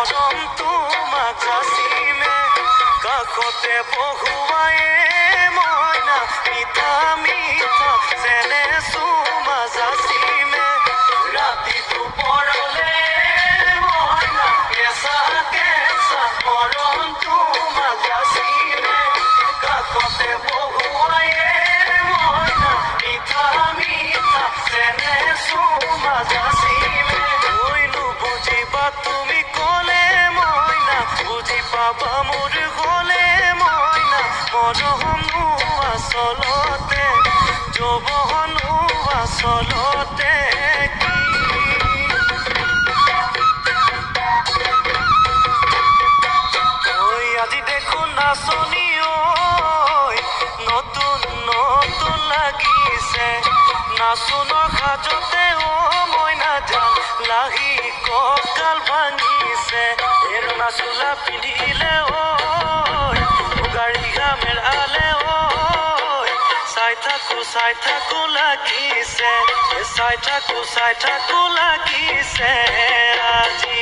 মৰম তোমাক যাচিমে কাষতে বহুৱায়ে মইনা মিঠা মিঠা যেনে চুমা যাচিমে ৰাতি দুপৰলে মইনা কেঁচা কেঁচা মৰম তোমাক যাচিমে কাষতে বহুৱায়ে মইনা মিঠা মিঠা যেনে চুমা যাচিমে বুজিবা তুমি কলে মইনা বুজি পাবা মোৰ গলে মইনা মৰমো আচলতে যৌৱনো আচলতে আজি দেখোন নাচনি নতুন নতুন লাগিছে নাচোনৰ সাজতে মইনা জান লাহি কঁকাল ভাঙিছে এৰনা চোলা পিন্ধিলে গাড়ী মেৰালে চাই থাকো লাগিছে চাই থাকো লাগিছে আজি